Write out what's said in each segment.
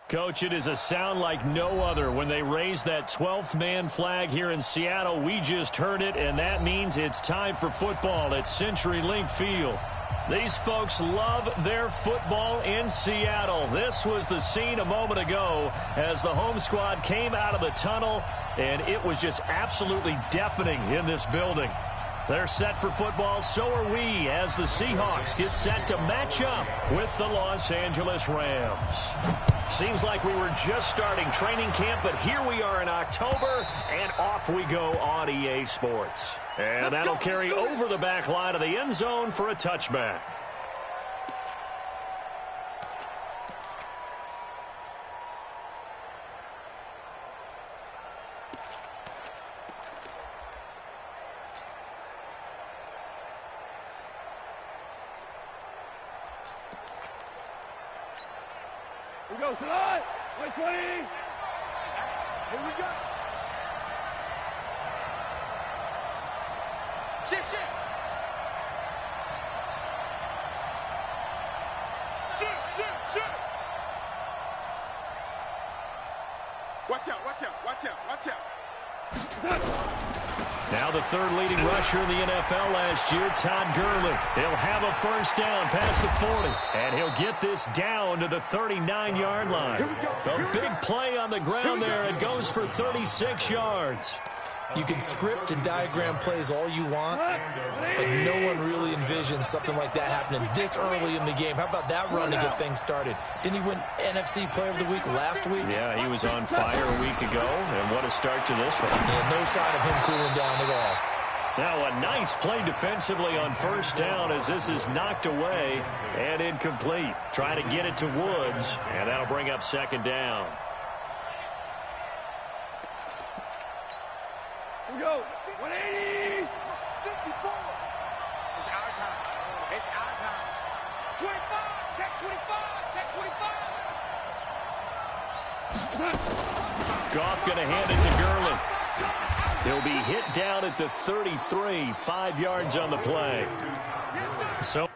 Coach, it is a sound like no other when they raise that 12th man flag here in Seattle. We just heard it, and that means it's time for football at CenturyLink Field. These folks love their football in Seattle. This was the scene a moment ago as the home squad came out of the tunnel, and it was just absolutely deafening in this building. They're set for football, so are we, as the Seahawks get set to match up with the Los Angeles Rams. Seems like we were just starting training camp, but here we are in October, and off we go on EA Sports. And that'll carry over the back line of the end zone for a touchback. We go tonight. 120. Here we go. Shit. Shoot. Watch out. Now the third leading rusher in the NFL last year, Todd Gurley. He'll have a first down past the 40, and he'll get this down to the 39-yard line. A big play on the ground there. It goes for 36 yards. You can script and diagram plays all you want, but no one really envisions something like that happening this early in the game. How about that run to get things started? Didn't he win NFC Player of the Week last week? Yeah, he was on fire a week ago, and what a start to this one. Yeah, no sign of him cooling down at all. Now a nice play defensively on first down as this is knocked away and incomplete. Try to get it to Woods, and that'll bring up second down. We go. 180. 54. It's our time. 25. Check 25. Goff going to hand it to Gurley. He'll be hit down at the 33, 5 yards on the play. So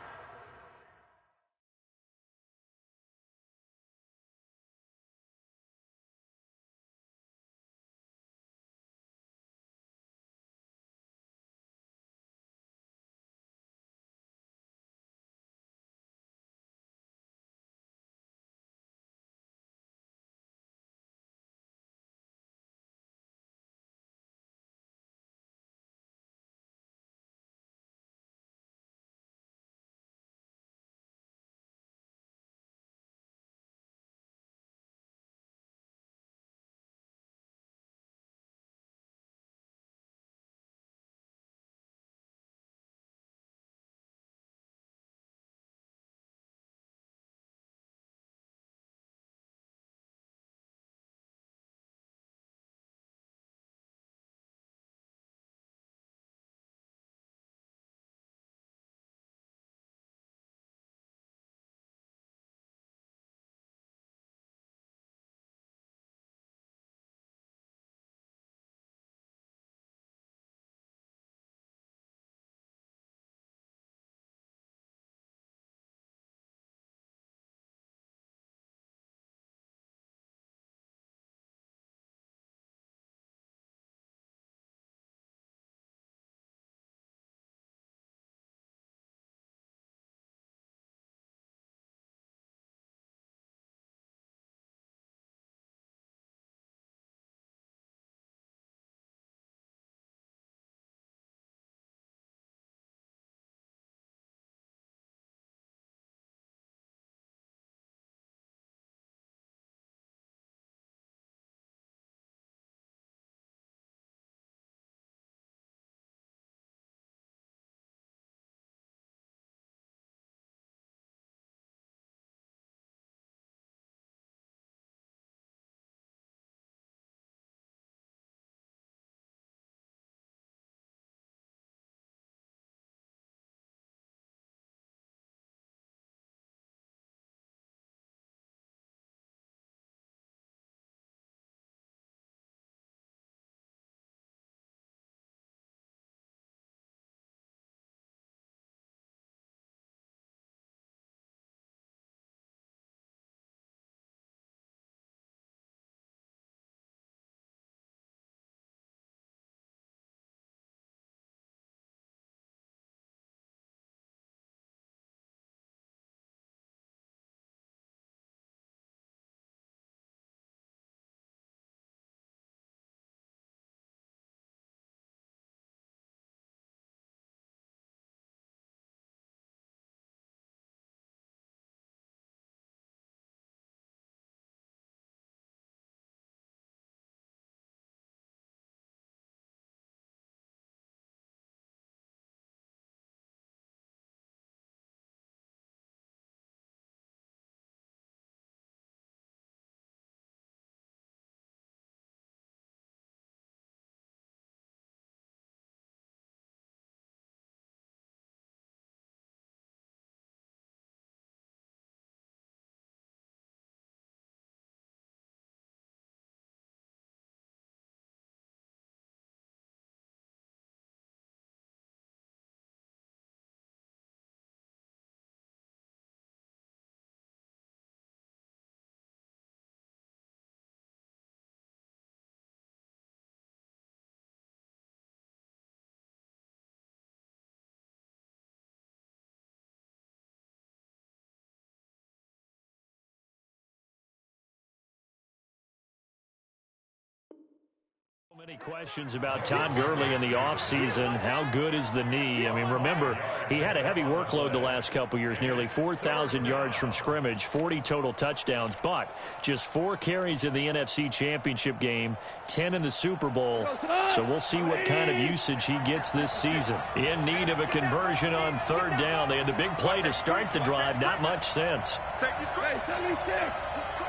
Many questions about Todd Gurley in the offseason. How good is the knee? I mean, remember, he had a heavy workload the last couple years, nearly 4,000 yards from scrimmage, 40 total touchdowns, but just 4 carries in the NFC Championship game, 10 in the Super Bowl. So we'll see what kind of usage he gets this season. In need of a conversion on third down. They had the big play to start the drive. Not much sense. 76.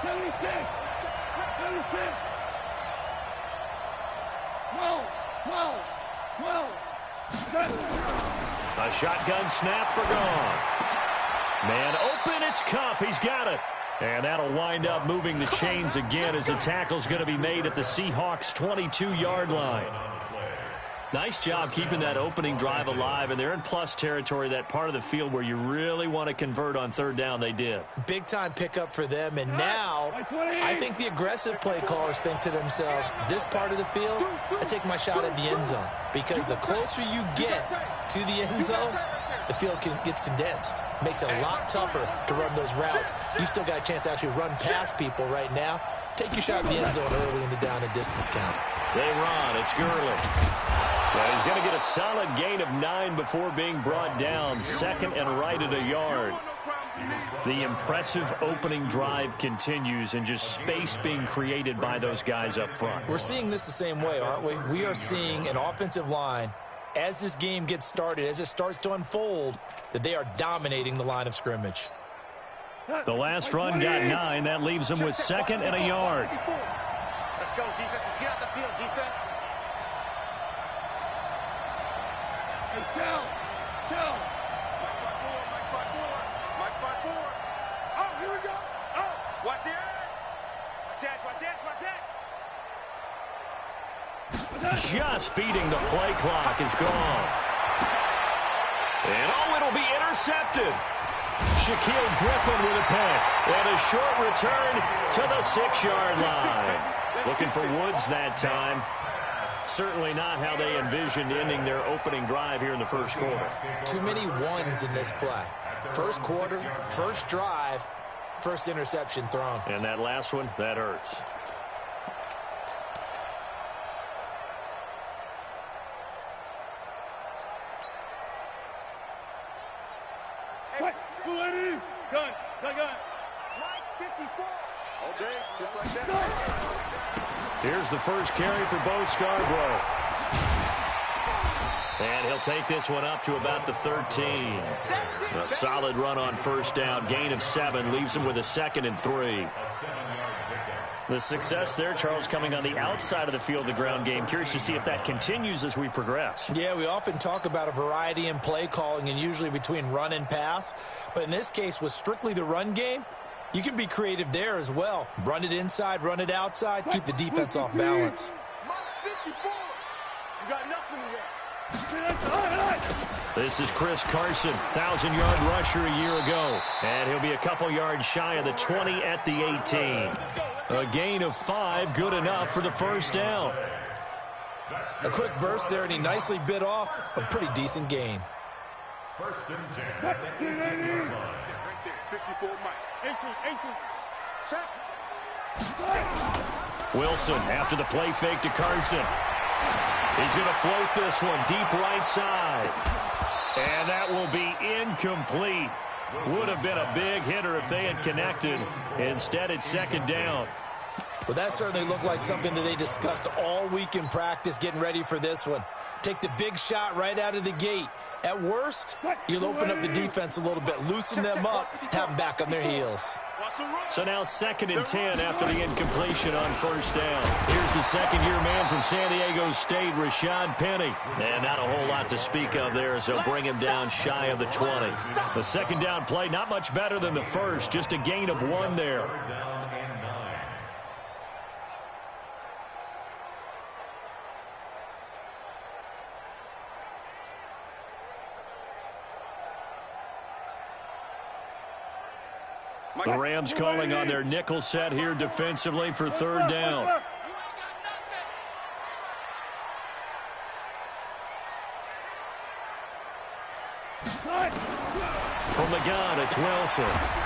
76. A shotgun snap for gone. Man open, it's Cup. He's got it. And that'll wind up moving the chains again as the tackle's going to be made at the Seahawks' 22-yard line. Nice job keeping that opening drive alive, and they're in plus territory, that part of the field where you really want to convert on third down. They did. Big-time pickup for them, and now I think the aggressive play callers think to themselves, this part of the field, I take my shot at the end zone, because the closer you get to the end zone, the field gets condensed. Makes it a lot tougher to run those routes. You still got a chance to actually run past people right now. Take your shot at the end zone early in the down and distance count. They run. It's Gurley. Well, he's going to get a solid gain of 9 before being brought down. Second and right at a yard. The impressive opening drive continues, and just space being created by those guys up front. We're seeing this the same way, aren't we? We are seeing an offensive line, as this game gets started, as it starts to unfold, that they are dominating the line of scrimmage. The last run got 9. That leaves them with second and a yard. Let's go, defense. Let's get out the field, defense. Hey, Shell. Mike 5-4. Oh, here we go. Oh, watch the edge. Watch that. Just beating the play clock is gone. And it'll be intercepted. Shaquille Griffin with a pick. And a short return to the 6-yard line. Looking for Woods that time. Certainly not how they envisioned ending their opening drive here in the first quarter. Too many ones in this play. First quarter, first drive, first interception thrown. And that last one, that hurts. Gun. Mike 54. All day, just like that. Here's the first carry for Bo Scarborough. And he'll take this one up to about the 13. A solid run on first down. Gain of 7 leaves him with a 2nd and 3. The success there, Charles, coming on the outside of the field, the ground game. Curious to see if that continues as we progress. Yeah, we often talk about a variety in play calling and usually between run and pass. But in this case, with strictly the run game, you can be creative there as well. Run it inside, run it outside, keep the defense off balance. Mike 54. You got nothing there. This is Chris Carson, 1,000-yard rusher a year ago. And he'll be a couple yards shy of the 20 at the 18. A gain of 5, good enough for the first down. A quick burst there, and he nicely bit off a pretty decent gain. First and 10. Right there, 54 Mike. 18. Check. Wilson after the play fake to Carson. He's going to float this one deep right side. And that will be incomplete. Would have been a big hitter if they had connected. Instead, it's second down. Well, that certainly looked like something that they discussed all week in practice getting ready for this one. Take the big shot right out of the gate. At worst, you'll open up the defense a little bit, loosen them up, have them back on their heels. So now 2nd and 10 after the incompletion on first down. Here's the second-year man from San Diego State, Rashad Penny. And not a whole lot to speak of there, so bring him down shy of the 20. The second down play, not much better than the first, just a gain of 1 there. The Rams calling on their nickel set here defensively for third down. From the gun, it's Wilson.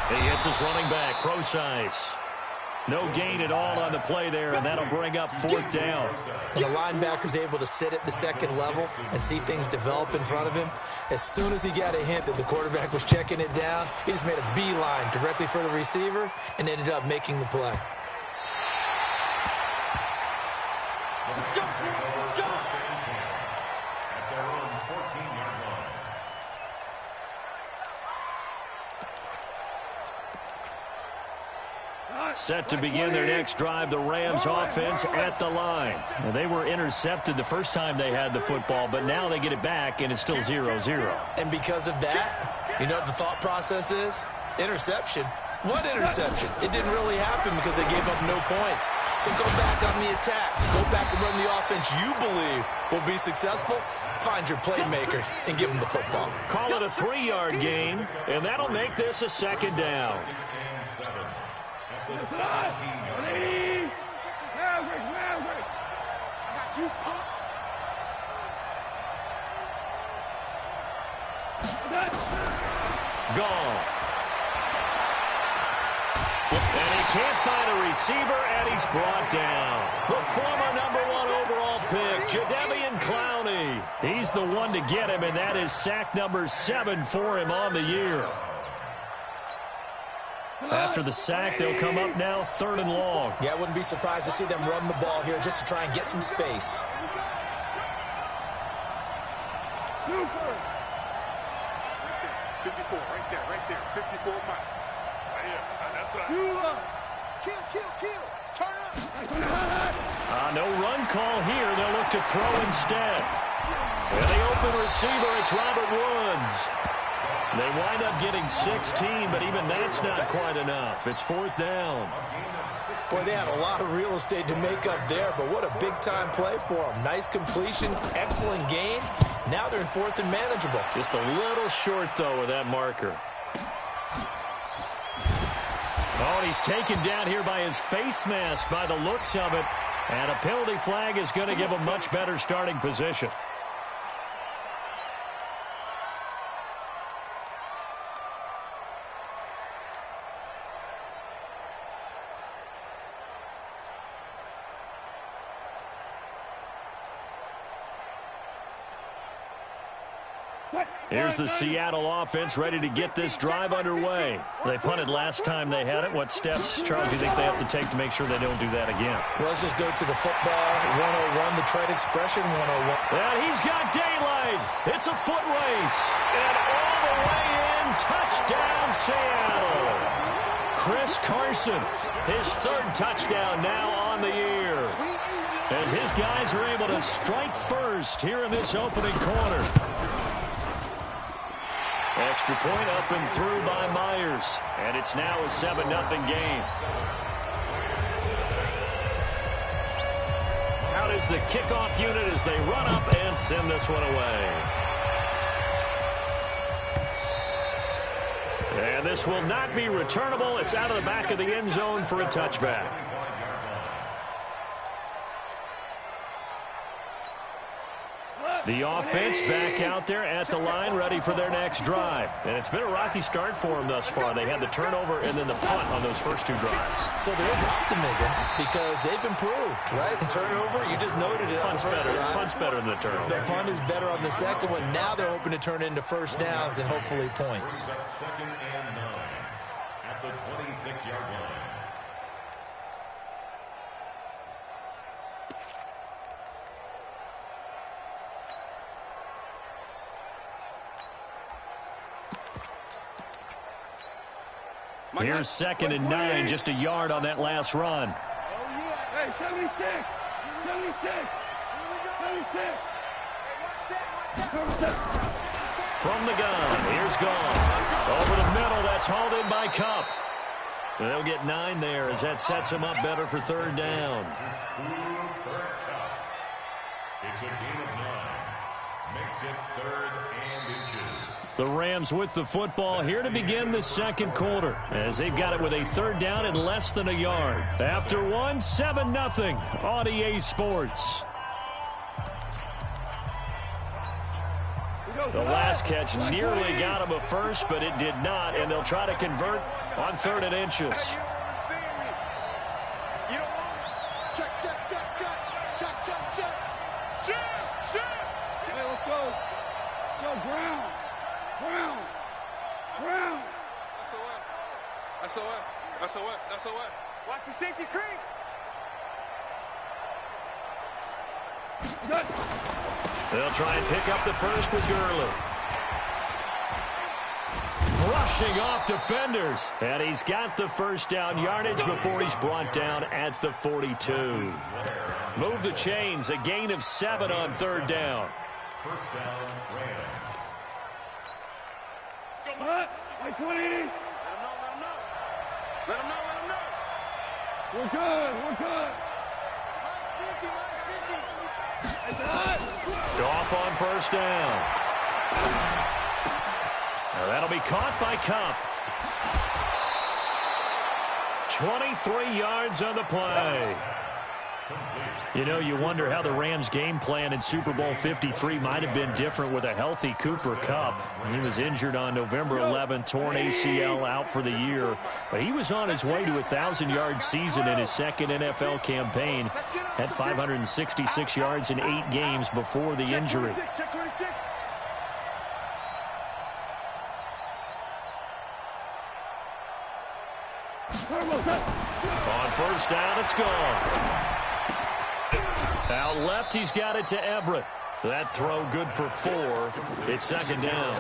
He hits his running back, Procise. No gain at all on the play there, and that'll bring up 4th down. When a linebacker's able to sit at the second level and see things develop in front of him, as soon as he got a hint that the quarterback was checking it down, he just made a beeline directly for the receiver and ended up making the play. Set to begin their next drive, the Rams offense at the line. Well, they were intercepted the first time they had the football, but now they get it back, and it's still 0-0. And because of that, you know what the thought process is? Interception. What interception? It didn't really happen because they gave up no points. So go back on the attack. Go back and run the offense you believe will be successful. Find your playmakers and give them the football. Call it a 3-yard gain, and that'll make this a 2nd down. Goff. And he can't find a receiver, and he's brought down. The former #1 overall pick, Jadeveon Clowney. He's the one to get him, and that is sack number 7 for him on the year. After the sack, they'll come up now 3rd and long. Yeah, I wouldn't be surprised to see them run the ball here just to try and get some space. Right there. 54 miles. Right here. That's right. Kill. Turn up. No run call here. They'll look to throw instead. And the open receiver, it's Robert Woods. They wind up getting 16, but even that's not quite enough. It's 4th down. Boy, they had a lot of real estate to make up there, but what a big-time play for them. Nice completion, excellent gain. Now they're in 4th and manageable. Just a little short, though, with that marker. Oh, and he's taken down here by his face mask by the looks of it. And a penalty flag is going to give a much better starting position. Here's the Seattle offense ready to get this drive underway. They punted last time they had it. What steps, Charles, do you think they have to take to make sure they don't do that again? Well, let's just go to the football 101, the trade expression 101. And he's got daylight. It's a foot race. And all the way in, touchdown Seattle. Chris Carson, his 3rd touchdown now on the year. As his guys are able to strike first here in this opening quarter. Extra point up and through by Myers. And it's now a 7-0 game. Out is the kickoff unit as they run up and send this one away. And this will not be returnable. It's out of the back of the end zone for a touchback. The offense back out there at the line, ready for their next drive. And it's been a rocky start for them thus far. They had the turnover and then the punt on those first 2 drives. So there is optimism because they've improved, right? And turnover, you just noted it. Punt's better than the turnover. The punt is better on the second one. Now they're hoping to turn into first downs and hopefully points. 2nd and 9 at the 26-yard line. Here's 2nd and 9, just a yard on that last run. Hey, 76. From the gun, here's Goff. Over the middle, that's hauled in by Cup. They'll get 9 there as that sets them up better for 3rd down. It's a gain of 9. Makes it 3rd and inches. The Rams with the football here to begin the second quarter as they've got it with a 3rd down and less than a yard. After 1, 7-0 on EA Sports. The last catch nearly got him a first, but it did not, and they'll try to convert on 3rd and inches. SOS. SOS. SOS. Watch the safety creep. They'll try and pick up the first with Gurley. Brushing off defenders. And he's got the first down yardage before he's brought down at the 42. Move the chains. A gain of 7 on third down. First down, Rams. Like 20. Let him know. Let him know. Let him know. We're good. We're good. Off on first down. Now that'll be caught by Cup. 23 yards on the play. You know, you wonder how the Rams' game plan in Super Bowl 53 might have been different with a healthy Cooper Kupp. He was injured on November 11th, torn ACL, out for the year. But he was on his way to a 1,000-yard season in his second NFL campaign. Had 566 yards in 8 games before the injury. On first down, it's gone. Out left, he's got it to Everett. That throw good for 4. It's second down.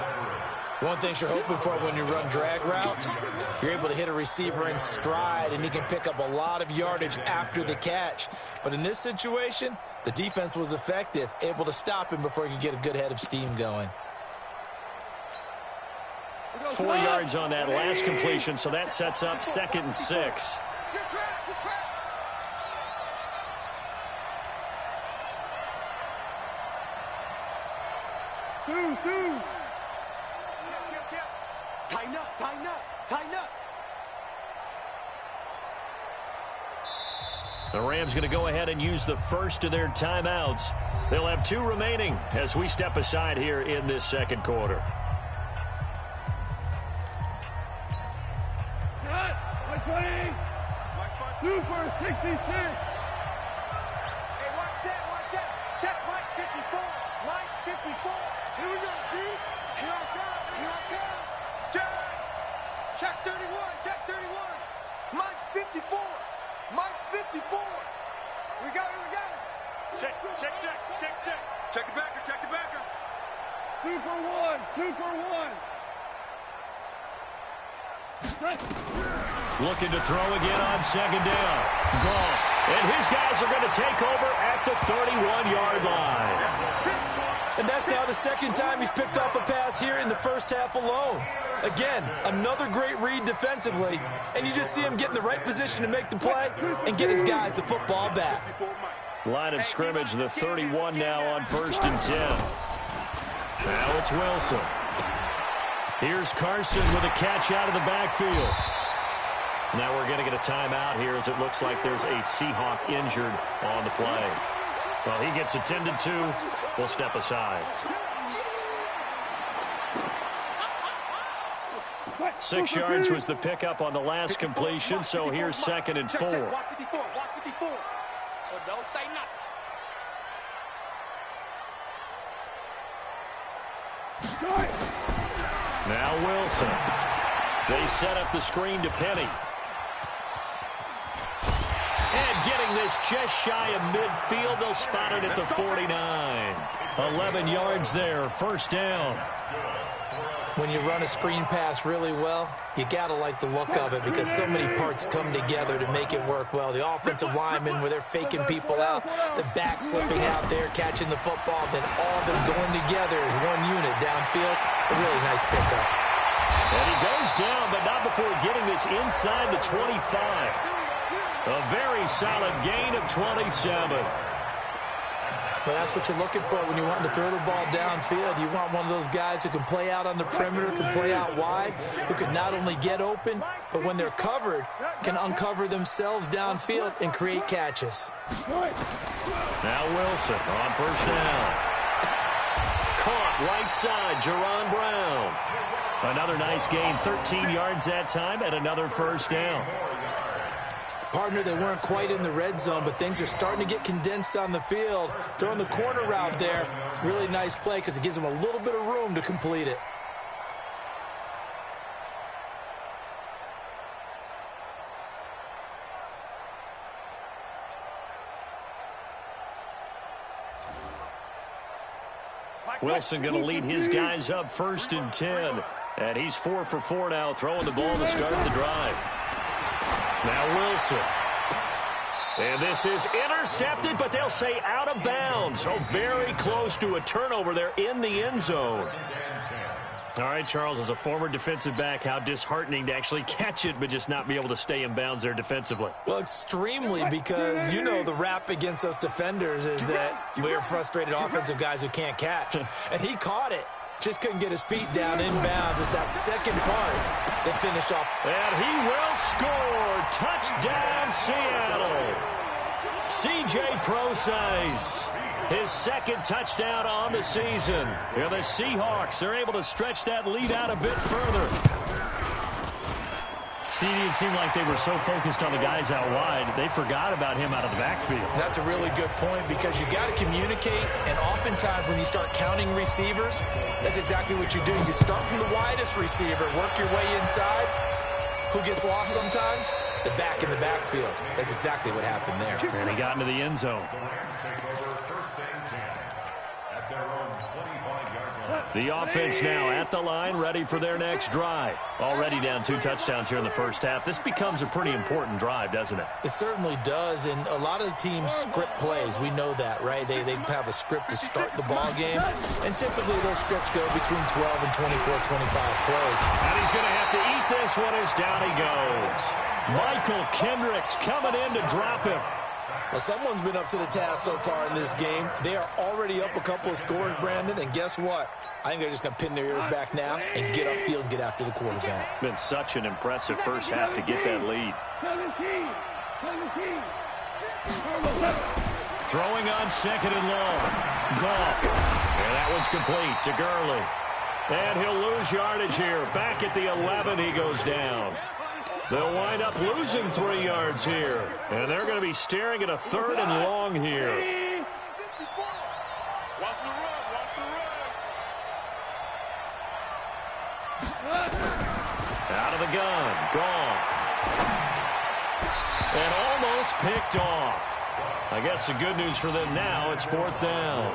One thing you're hoping for when you run drag routes, you're able to hit a receiver in stride, and he can pick up a lot of yardage after the catch. But in this situation, the defense was effective, able to stop him before he could get a good head of steam going. 4 yards on that last completion, so that sets up 2nd and 6. Good track. Good track. Two. Tighten up. The Rams going to go ahead and use the first of their timeouts. They'll have 2 remaining as we step aside here in this second quarter. Cut. Like 20. 2 for 66. Hey, watch that. Check Mike 54. Mike 54. Here we go, D. Here I come. Check 31. Mike 54. Mike 54. We got it. Check. Check the backer. 2 for 1. Looking to throw again on second down. Goff. And his guys are going to take over at the 31-yard line. And that's now the second time he's picked off a pass here in the first half alone. Again, another great read defensively, and you just see him get in the right position to make the play and get his guys the football back. Line of scrimmage, the 31 now on 1st and 10. Now it's Wilson. Here's Carson with a catch out of the backfield. Now we're going to get a timeout here as it looks like there's a Seahawk injured on the play. Well, he gets attended to. We'll step aside. 6 yards was the pickup on the last completion, so here's 2nd and 4. Watch 54. So don't say nothing. Now Wilson. They set up the screen to Penny. And getting this just shy of midfield, they'll spot it at the 49. 11 yards there, first down. When you run a screen pass really well, you got to like the look of it because so many parts come together to make it work well. The offensive linemen, where they're faking people out, the back slipping out there, catching the football, then all of them going together as one unit downfield. A really nice pickup. And he goes down, but not before getting this inside the 25. A very solid gain of 27. Well, that's what you're looking for when you're wanting to throw the ball downfield. You want one of those guys who can play out on the perimeter, can play out wide, who can not only get open, but when they're covered, can uncover themselves downfield and create catches. Now Wilson on first down. Caught right side, Jerron Brown. Another nice gain, 13 yards that time, and another first down. Partner, they weren't quite in the red zone, but things are starting to get condensed on the field. Throwing the corner route there, really nice play because it gives them a little bit of room to complete it. Wilson going to lead his guys up 1st and 10. And he's 4 for 4 now, throwing the ball to start the drive. Now Wilson. And this is intercepted, but they'll say out of bounds. So very close to a turnover there in the end zone. All right, Charles, as a former defensive back, how disheartening to actually catch it but just not be able to stay in bounds there defensively. Well, extremely, because you know the rap against us defenders is that we're frustrated offensive guys who can't catch. And he caught it. Just couldn't get his feet down in bounds. It's that second part that finished off. And he will score. Touchdown, Seattle. C.J. Prosise. His second touchdown on the season. Yeah, the Seahawks are able to stretch that lead out a bit further. CD, it seemed like they were so focused on the guys out wide, they forgot about him out of the backfield. That's a really good point, because you got to communicate, and oftentimes when you start counting receivers, that's exactly what you do. You start from the widest receiver, work your way inside. Who gets lost sometimes? The back in the backfield. That's exactly what happened there. And he got into the end zone. The offense now at the line, ready for their next drive. Already down 2 touchdowns here in the first half. This becomes a pretty important drive, doesn't it? It certainly does, and a lot of the teams script plays. We know that, right? They have a script to start the ball game, and typically those scripts go between 12 and 24, 25 plays. And he's going to have to eat this one as down he goes. Michael Kendricks coming in to drop him. Well, someone's been up to the task so far in this game. They are already up a couple of scores, Brandon, and guess what? I think they're just going to pin their ears back now and get upfield and get after the quarterback. Been such an impressive first half to get that lead. 17. Throwing on 2nd and long. Goff. And that one's complete to Gurley. And he'll lose yardage here. Back at the 11, he goes down. They'll wind up losing 3 yards here. And they're going to be staring at a 3rd and long here. Watch the run, watch the run. Out of the gun. Goff. And almost picked off. I guess the good news for them now, it's 4th down.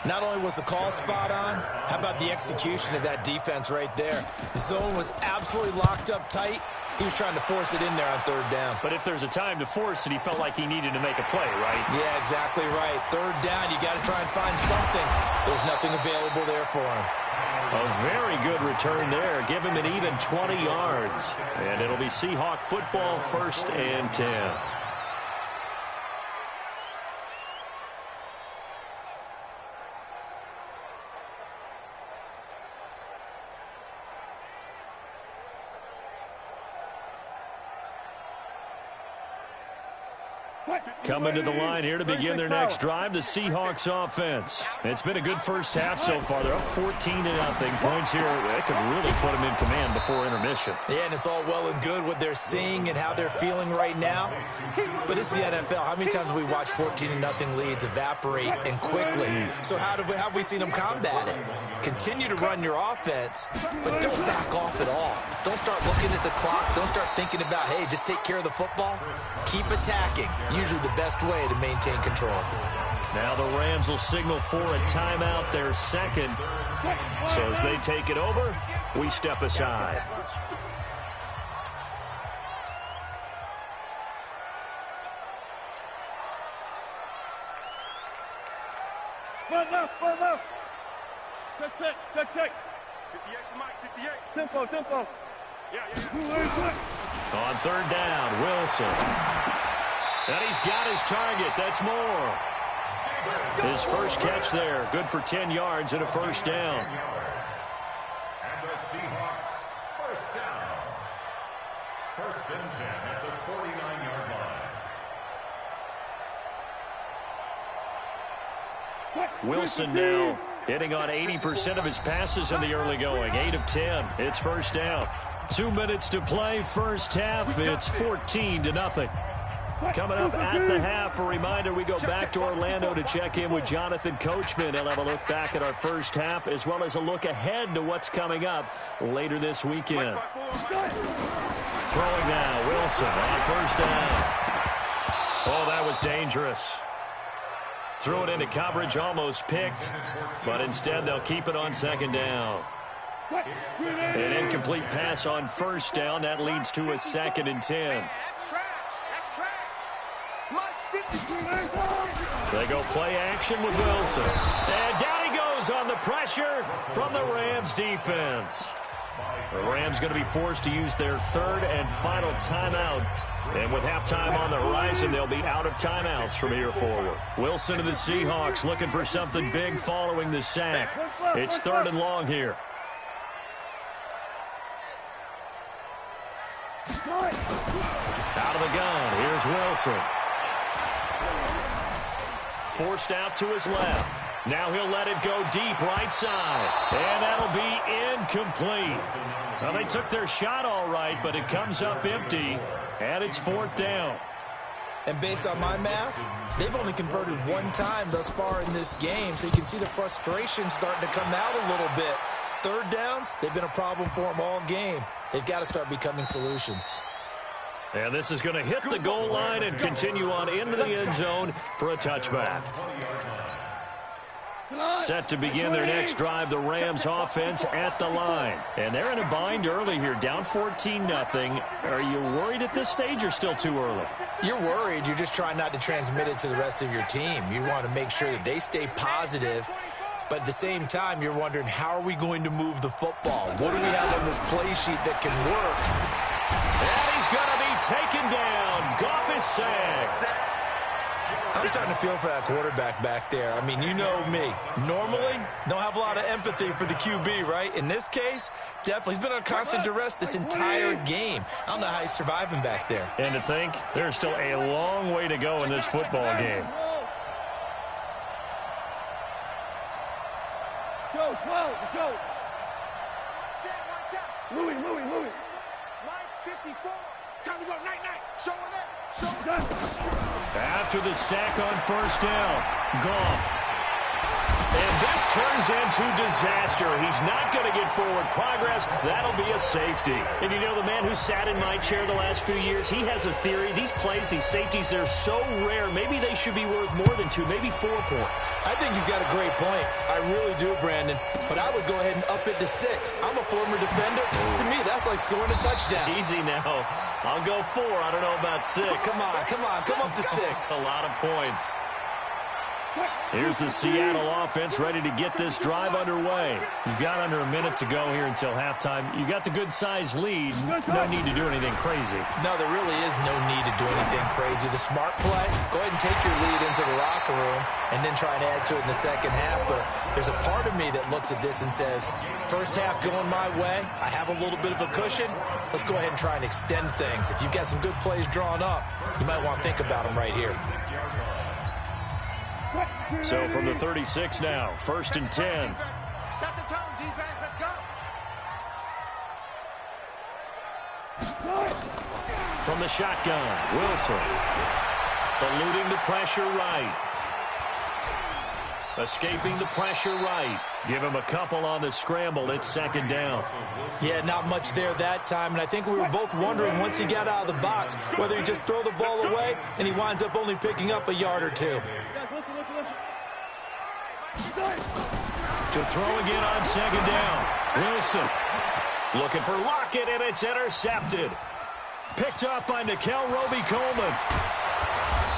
Not only was the call spot on, how about the execution of that defense right there? The zone was absolutely locked up tight. He was trying to force it in there on 3rd down. But if there's a time to force it, he felt like he needed to make a play, right? Yeah, exactly right. 3rd down, you got to try and find something. There's nothing available there for him. A very good return there. Give him an even 20 yards. And it'll be Seahawk football, 1st and 10. Coming to the line here to begin their next drive, the Seahawks offense. It's been a good first half so far. They're up 14-0. Points here, that could really put them in command before intermission. Yeah, and it's all well and good what they're seeing and how they're feeling right now. But it's the NFL. How many times have we watched 14-0 leads evaporate and quickly? So how have we seen them combat it? Continue to run your offense, but don't back off at all. Don't start looking at the clock. Don't start thinking about, hey, just take care of the football. Keep attacking. Usually the best way to maintain control. Now the Rams will signal for a timeout, their 2nd. So as they take it over, we step aside. One left. Check. 58, Mike, 58. Tempo. On 3rd down, Wilson. And he's got his target. That's more. His first catch there. Good for 10 yards and a 1st down. And the Seahawks, 1st down. 1st and 10 at the 49-yard line. Wilson now hitting on 80% of his passes in the early going. 8 of 10. It's 1st down. 2 minutes to play. First half. It's 14-0. Coming up at the half, a reminder, we go back to Orlando to check in with Jonathan Coachman. He'll have a look back at our first half as well as a look ahead to what's coming up later this weekend. Throwing now, Wilson on 1st down. Oh, that was dangerous. Threw it into coverage, almost picked, but instead they'll keep it on second down. An incomplete pass on first down. That leads to a 2nd and 10. That's trash. That's trash. Mike 50. They go play action with Wilson. And down he goes on the pressure from the Rams defense. The Rams going to be forced to use their 3rd and final timeout. And with halftime on the horizon, they'll be out of timeouts from here forward. Wilson to the Seahawks looking for something big following the sack. It's 3rd and long here. Out of the gun, here's Wilson. Forced out to his left. Now he'll let it go deep right side. And that'll be incomplete. Well, they took their shot all right, but it comes up empty, and it's 4th down. And based on my math, they've only converted 1 time thus far in this game, so you can see the frustration starting to come out a little bit. 3rd downs, they've been a problem for them all game. They've got to start becoming solutions. And this is going to hit the goal line and continue on into the end zone for a touchback. Set to begin their next drive, the Rams offense at the line. And they're in a bind early here, down 14-0. Are you worried at this stage or still too early? You're worried. You're just trying not to transmit it to the rest of your team. You want to make sure that they stay positive. But at the same time, you're wondering, how are we going to move the football? What do we have on this play sheet that can work? And he's going to be taken down. Goff is sacked. I'm starting to feel for that quarterback back there. I mean, you know me. Normally, don't have a lot of empathy for the QB, right? In this case, definitely. He's been on constant duress this entire game. I don't know how he's surviving back there. And to think, there's still a long way to go in this football game. Go, go. Louis. Mike 54. Time to go. Night. Show it. After the sack on first down, Goff. And this turns into disaster. He's not going to get forward progress. That'll be a safety. And you know, the man who sat in my chair the last few years, he has a theory. These plays, these safeties, they're so rare. Maybe they should be worth more than 2, maybe 4 points. I think he's got a great point. I really do, Brandon. But I would go ahead and up it to 6. I'm a former defender. To me, that's like scoring a touchdown. Easy now. I'll go 4. I don't know about 6. Come on. Come up to 6. A lot of points. Here's the Seattle offense ready to get this drive underway. You've got under a minute to go here until halftime. You've got the good-sized lead. No need to do anything crazy. No, there really is no need to do anything crazy. The smart play, go ahead and take your lead into the locker room and then try and add to it in the second half. But there's a part of me that looks at this and says, first half going my way, I have a little bit of a cushion. Let's go ahead and try and extend things. If you've got some good plays drawn up, you might want to think about them right here. So from the 36 now, 1st and 10. Set the tone, defense. Let's go. From the shotgun, Wilson. Eluding the pressure right. Escaping the pressure right. Give him a couple on the scramble. It's 2nd down. Yeah, not much there that time. And I think we were both wondering once he got out of the box whether he'd just throw the ball away and he winds up only picking up a yard or 2. To throw again on 2nd down. Wilson looking for Lockett, and it's intercepted. Picked up by Nickel Roby-Coleman.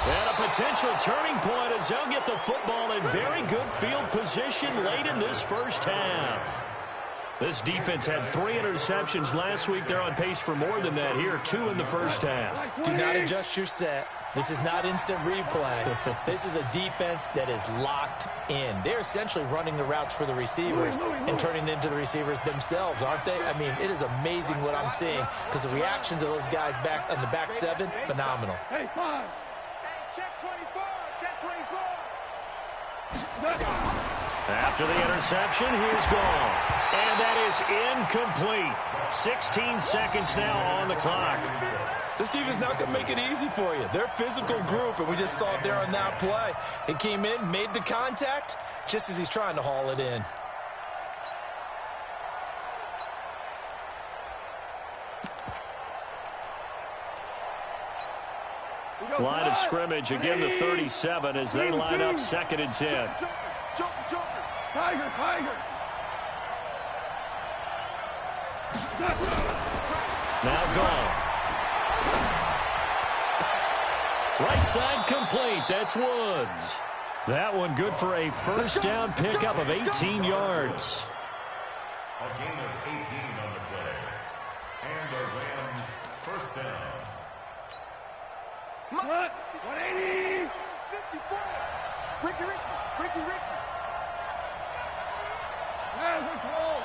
And a potential turning point as they'll get the football in very good field position late in this first half. This defense had 3 interceptions last week. They're on pace for more than that here, 2 in the first half. Do not adjust your set. This is not instant replay. This is a defense that is locked in. They're essentially running the routes for the receivers and turning into the receivers themselves, aren't they? I mean, it is amazing what I'm seeing because the reactions of those guys back on the back 7, phenomenal. Hey, 5. Check 24. Check 24. After the interception, here's gone. And that is incomplete. 16 seconds now on the clock. This defense not going to make it easy for you. They're a physical group, and we just saw it there on that play. It came in, made the contact, just as he's trying to haul it in. Line of scrimmage, again the 37 as they line up 2nd and 10. Tiger, tiger. Now gone. Right side complete. That's Woods. That one good for a first down pickup of 18 yards. A gain of 18 on the play. And the Rams first down. What? 180. 54. Ricky. Hands are cold.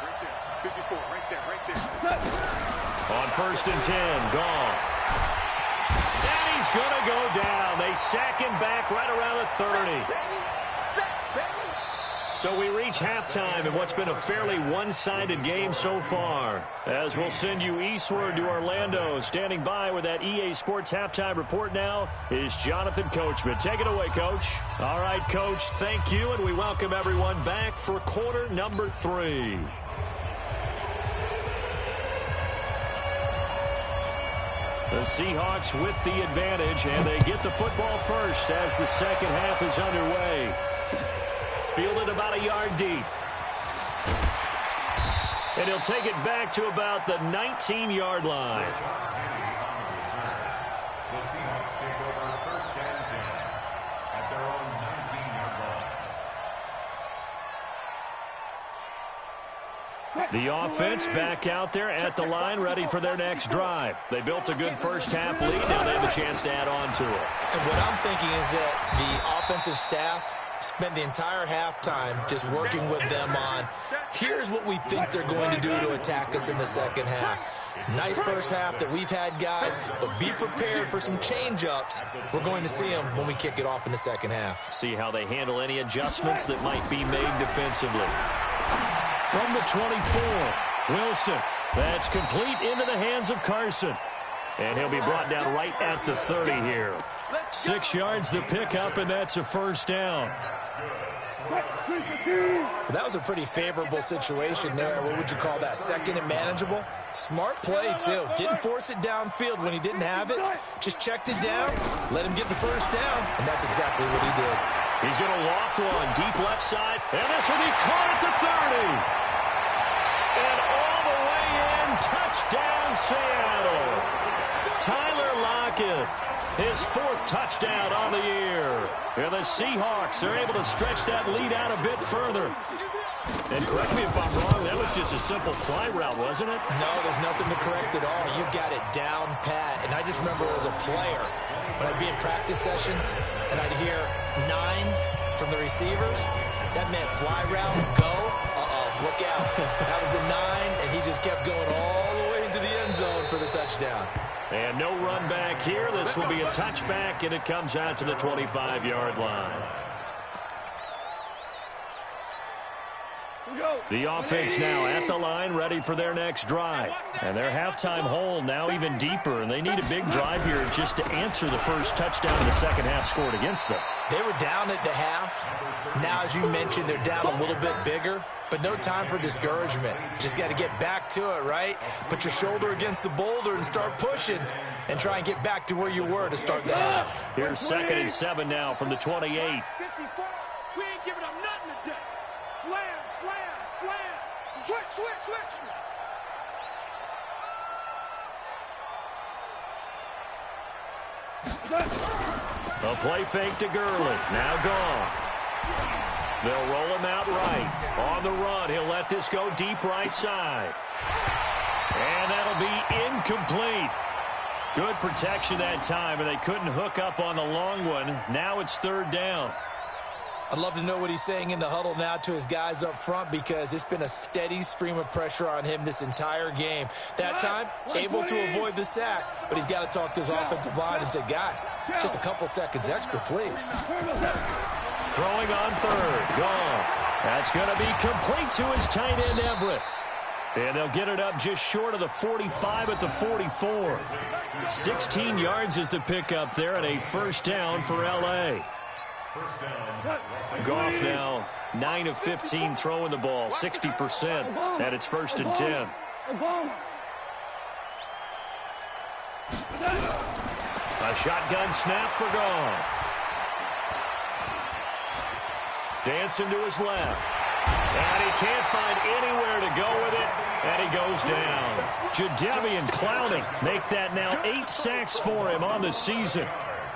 Right there. 54. Right there. On 1st and 10, Goff. And he's going to go down. They sack him back right around the 30. So we reach halftime in what's been a fairly one-sided game so far. As we'll send you eastward to Orlando. Standing by with that EA Sports halftime report now is Jonathan Coachman. Take it away, Coach. All right, Coach, thank you, and we welcome everyone back for quarter number 3. The Seahawks with the advantage, and they get the football first as the second half is underway. Fielded about a yard deep. And he'll take it back to about the 19-yard line. The Seahawks take over 1st and 10 at their own 19-yard line. The offense back out there at the line, ready for their next drive. They built a good first-half lead. Now they have a chance to add on to it. And what I'm thinking is that the offensive staff spent the entire halftime just working with them on, here's what we think they're going to do to attack us in the second half. Nice first half that we've had, guys, but be prepared for some change-ups. We're going to see them when we kick it off in the second half. See how they handle any adjustments that might be made defensively. From the 24, Wilson. That's complete into the hands of Carson. And he'll be brought down right at the 30 here. 6 yards the pickup, and that's a first down. That was a pretty favorable situation there. What would you call that? Second and manageable? Smart play, too. Didn't force it downfield when he didn't have it. Just checked it down, let him get the first down, and that's exactly what he did. He's going to loft one deep left side, and this will be caught at the 30. And all the way in, touchdown Seattle. Tyler Lockett, his 4th touchdown on the year. And the Seahawks are able to stretch that lead out a bit further. And correct me if I'm wrong, that was just a simple fly route, wasn't it? No, there's nothing to correct at all. You've got it down pat. And I just remember as a player, when I'd be in practice sessions and I'd hear 9 from the receivers, that meant fly route, go, look out. That was the 9, and he just kept going all the way into the end zone for the touchdown. And no run back here. This will be a touchback, and it comes out to the 25-yard line. The offense now at the line, ready for their next drive. And their halftime hole now even deeper, and they need a big drive here just to answer the first touchdown in the second half scored against them. They were down at the half. Now, as you mentioned, they're down a little bit bigger, but no time for discouragement. Just got to get back to it, right? Put your shoulder against the boulder and start pushing and try and get back to where you were to start the half. Here's 2nd and 7 now from the 28. 54. We ain't giving them nothing today. Slam. Switch. A play fake to Gurley. Now gone. They'll roll him out right. On the run, he'll let this go deep right side. And that'll be incomplete. Good protection that time, and they couldn't hook up on the long one. Now it's 3rd down. I'd love to know what he's saying in the huddle now to his guys up front, because it's been a steady stream of pressure on him this entire game. That time, able to avoid the sack, but he's got to talk to his offensive line and say, guys, just a couple seconds extra, please. Throwing on 3rd. Gone. That's going to be complete to his tight end, Everett. And they'll get it up just short of the 45 at the 44. 16 yards is the pickup there, and a first down for L.A. Goff now 9 of 15 throwing the ball, 60%, and it's 1st and 10. A shotgun snap for Goff. Dancing to his left. And he can't find anywhere to go with it. And he goes down. Jadeveon Clowney make that now 8 sacks for him on the season.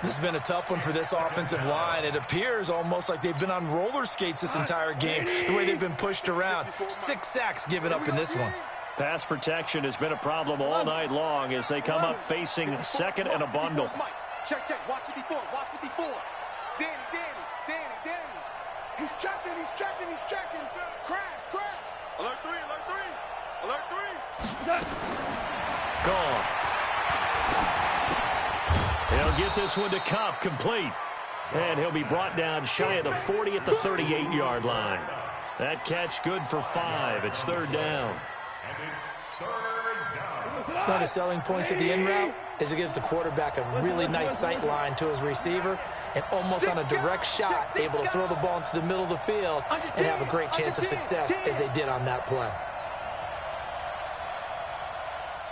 This has been a tough one for this offensive line. It appears almost like they've been on roller skates this entire game, the way they've been pushed around. 6 sacks given up in this one. Pass protection has been a problem all night long as they come up facing second and a bundle. Check, check. Watch 54. Watch 54. Danny. He's checking. Crash. Alert 3. Gone. He'll get this one to Cup, complete. And he'll be brought down shy of the 40 at the 38-yard line. That catch good for 5. It's third down. And it's third down. One of the selling points of the in route is it gives the quarterback a really nice sight line to his receiver and almost on a direct shot able to throw the ball into the middle of the field and have a great chance of success as they did on that play.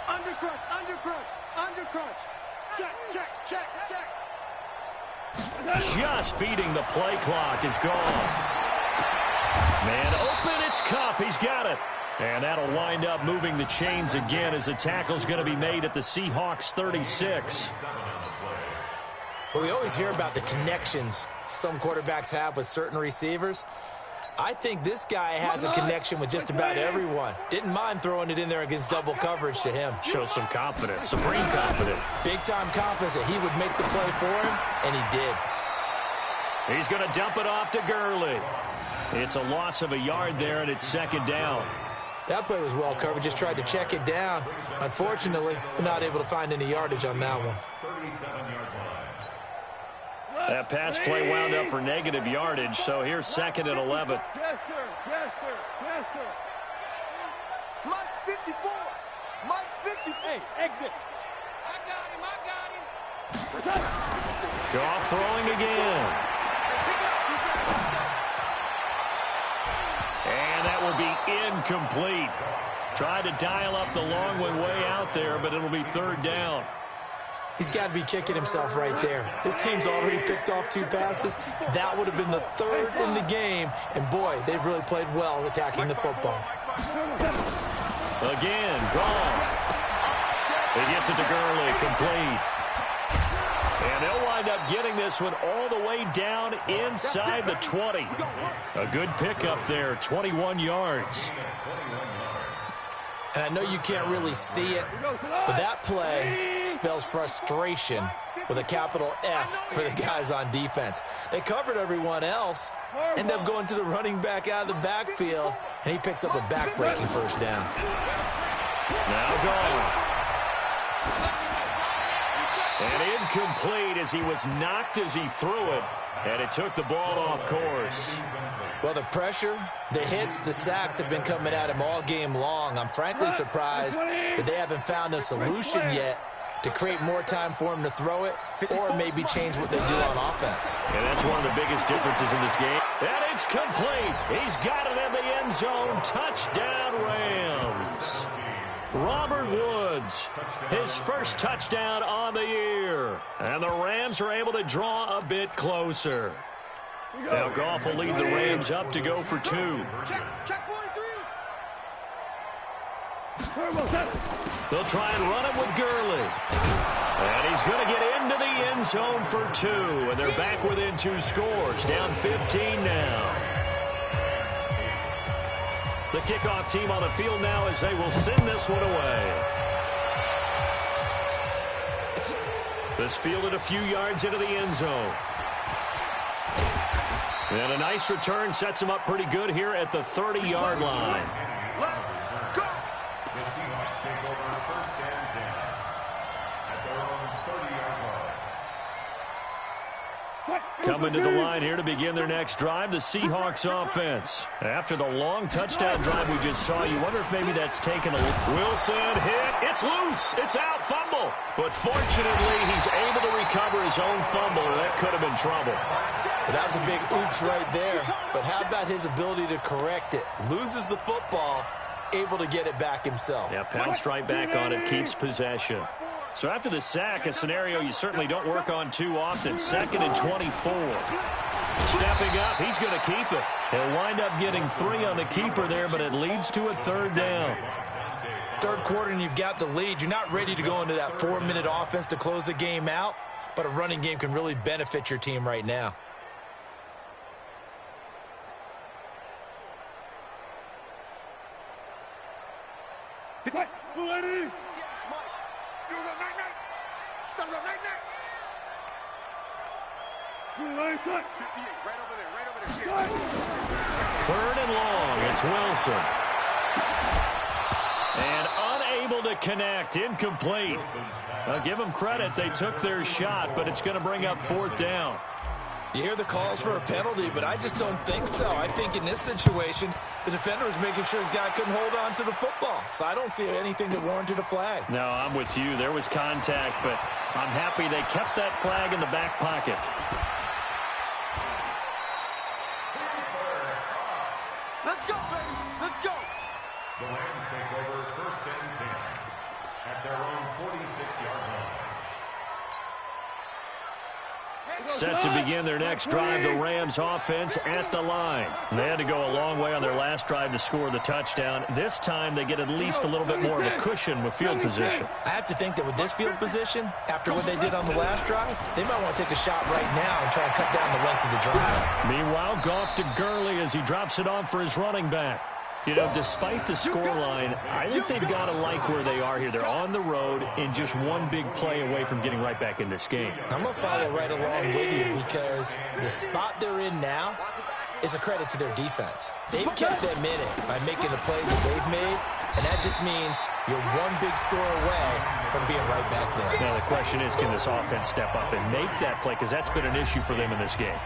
Undercrunch. Check. Just beating the play clock is gone. Man open, it's Cup. He's got it. And that'll wind up moving the chains again as the tackle's going to be made at the Seahawks 36. Well, we always hear about the connections some quarterbacks have with certain receivers. I think this guy has a connection with just about everyone. Didn't mind throwing it in there against double coverage to him. Shows some confidence, supreme confidence. Big-time confidence that he would make the play for him, and he did. He's going to dump it off to Gurley. It's a loss of a yard there, and it's second down. That play was well covered, just tried to check it down. Unfortunately, we're not able to find any yardage on that one. 37-yard line. That pass play wound up for negative yardage, so here's second and 11. Yes, sir. Mike's 54. Hey, exit. I got him. Goff throwing again. And that will be incomplete. Tried to dial up the long one way out there, but it'll be third down. He's got to be kicking himself right there. His team's already picked off 2 passes. That would have been the 3rd in the game. And, boy, they've really played well attacking the football. Again, Goff. He gets it to Gurley, complete. And they'll wind up getting this one all the way down inside the 20. A good pickup there, 21 yards. And I know you can't really see it, but that play spells frustration with a capital F for the guys on defense. They covered everyone else, end up going to the running back out of the backfield, and he picks up a back-breaking first down. Now Goff. And incomplete as he was knocked as he threw it, and it took the ball off course. Well, the pressure, the hits, the sacks have been coming at him all game long. I'm frankly surprised that they haven't found a solution yet to create more time for him to throw it or maybe change what they do on offense. And that's one of the biggest differences in this game. And it's complete. He's got it in the end zone. Touchdown, Rams. Robert Woods, his first touchdown on the year. And the Rams are able to draw a bit closer. Now Goff will lead the Rams up to go for 2. Check 43. They'll try and run it with Gurley. And he's going to get into the end zone for 2. And they're back within 2 scores. Down 15 now. The kickoff team on the field now as they will send this one away. This fielded a few yards into the end zone. And a nice return sets him up pretty good here at the 30-yard line. The Seahawks take over first and 10 at their own 30-yard line. Coming to the line here to begin their next drive, the Seahawks offense. After the long touchdown drive we just saw, you wonder if maybe that's taken a look. Wilson hit. It's loose. It's out. Fumble. But fortunately, he's able to recover his own fumble, or that could have been trouble. Well, that was a big oops right there. But how about his ability to correct it? Loses the football, able to get it back himself. Yeah, pounced right back on it, keeps possession. So after the sack, a scenario you certainly don't work on too often. 2nd and 24. Stepping up, he's going to keep it. He'll wind up getting 3 on the keeper there, but it leads to a 3rd down. Third quarter and you've got the lead. You're not ready to go into that 4-minute offense to close the game out, but a running game can really benefit your team right now. Third and long, it's Wilson. And unable to connect, incomplete. I'll give them credit, they took their shot, but it's going to bring up 4th down. You hear the calls for a penalty, but I just don't think so. I think in this situation, the defender was making sure his guy couldn't hold on to the football. So I don't see anything that warranted a flag. No, I'm with you. There was contact, but I'm happy they kept that flag in the back pocket. Let's go, baby. Let's go. The Rams take over 1st and 10 at their own 46-yard line. Set to begin their next drive, the Rams offense at the line. They had to go a long way on their last drive to score the touchdown. This time they get at least a little bit more of a cushion with field position. I have to think that with this field position, after what they did on the last drive, they might want to take a shot right now and try and cut down the length of the drive. Meanwhile, Goff to Gurley as he drops it off for his running back. You know, despite the scoreline, I think they've got to like where they are here. They're on the road and just one big play away from getting right back in this game. I'm going to follow right along with you because the spot they're in now is a credit to their defense. They've kept them in it by making the plays that they've made, and that just means you're one big score away from being right back there. Now, the question is, can this offense step up and make that play? Because that's been an issue for them in this game.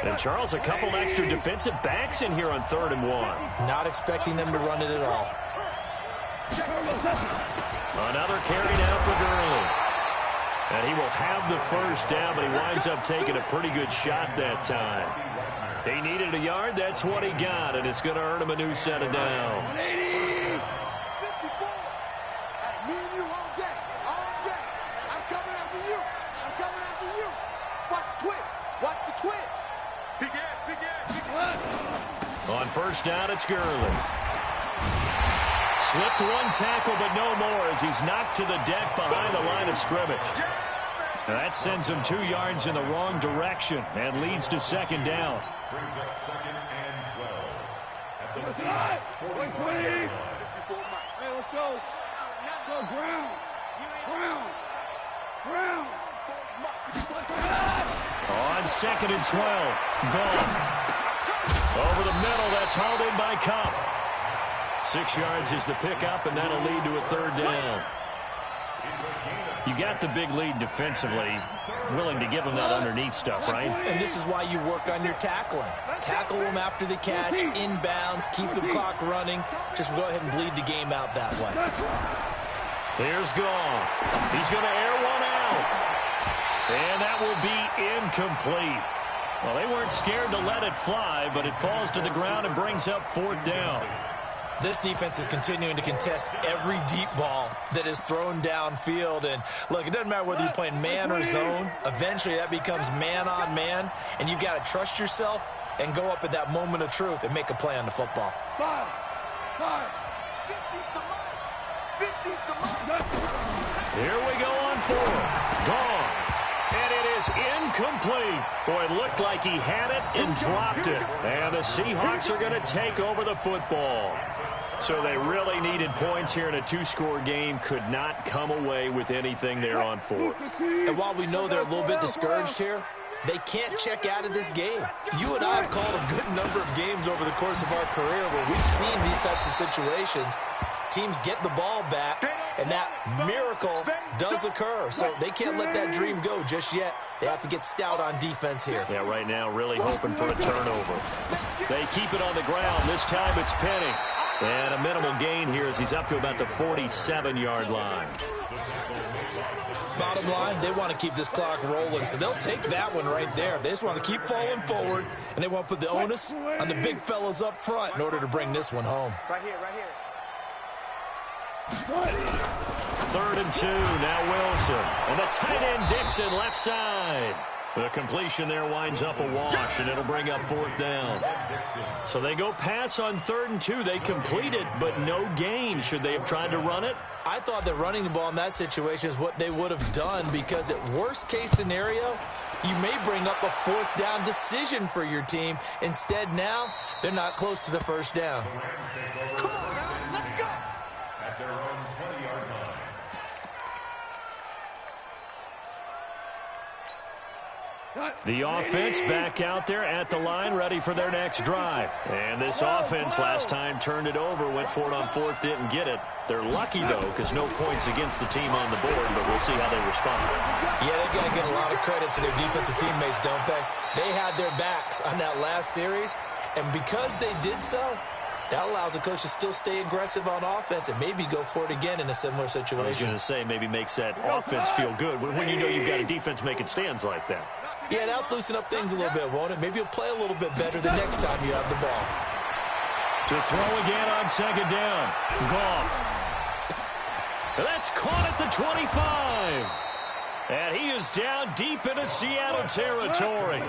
And, Charles, a couple extra defensive backs in here on 3rd and 1. Not expecting them to run it at all. Another carry now for Gurley. And he will have the 1st down, but he winds up taking a pretty good shot that time. He needed a yard. That's what he got, and it's going to earn him a new set of downs. 54. Me and you all day. All day. I'm coming after you. I'm coming after you. Watch the twist. Watch the twist. On 1st down, it's Gurley. Slipped one tackle, but no more as he's knocked to the deck behind the line of scrimmage. Now that sends him 2 yards in the wrong direction and leads to 2nd down. Brings up 2nd and 12 at the Seahawks 45-yard line. Hey, let's go. Let's go, Brown. Brown. Brown. On 2nd and 12, Goff. Over the middle, that's hauled in by Cup. 6 yards is the pickup, and that'll lead to a 3rd down. You got the big lead defensively. Willing to give them that underneath stuff, right? And this is why you work on your tackling. Tackle them after the catch, inbounds, keep the clock running. Just go ahead and bleed the game out that way. Here's Goff. He's going to air one out. And that will be incomplete. Well, they weren't scared to let it fly, but it falls to the ground and brings up 4th down. This defense is continuing to contest every deep ball that is thrown downfield. And, look, it doesn't matter whether you're playing man or zone. Eventually, that becomes man-on-man, and you've got to trust yourself and go up at that moment of truth and make a play on the football. 5. 50's the mark. Here we go on 4th. Goff. And it is incomplete. Boy, it looked like he had it and dropped it. And the Seahawks are going to take over the football. So they really needed points here in a 2-score game. Could not come away with anything there on 4th. And while we know they're a little bit discouraged here, they can't check out of this game. You and I have called a good number of games over the course of our career where we've seen these types of situations. Teams get the ball back, and that miracle does occur. So they can't let that dream go just yet. They have to get stout on defense here. Yeah, right now really hoping for a turnover. They keep it on the ground. This time it's Penny. And a minimal gain here as he's up to about the 47-yard line. Bottom line, they want to keep this clock rolling, so they'll take that one right there. They just want to keep falling forward, and they want to put the onus on the big fellas up front in order to bring this one home. Right here, right here. 3rd and 2, now Wilson. And the tight end Dixon left side. The completion there winds up a wash, and it'll bring up 4th down. So they go pass on 3rd and 2. They complete it, but no gain. Should they have tried to run it? I thought that running the ball in that situation is what they would have done, because at worst case scenario, you may bring up a 4th down decision for your team. Instead, now, they're not close to the 1st down. Come on, now, let's go. At their own 20-yard line. The offense back out there at the line, ready for their next drive. And this offense last time turned it over, went for it on 4th, didn't get it. They're lucky, though, because no points against the team on the board, but we'll see how they respond. Yeah, they got to give a lot of credit to their defensive teammates, don't they? They had their backs on that last series, and because they did so, that allows the coach to still stay aggressive on offense and maybe go for it again in a similar situation. I was going to say, maybe makes that offense feel good when you know you've got a defense making stands like that. Yeah, that'll loosen up things a little bit, won't it? Maybe you'll play a little bit better the next time you have the ball. To throw again on 2nd down. Goff. That's caught at the 25. And he is down deep into Seattle territory.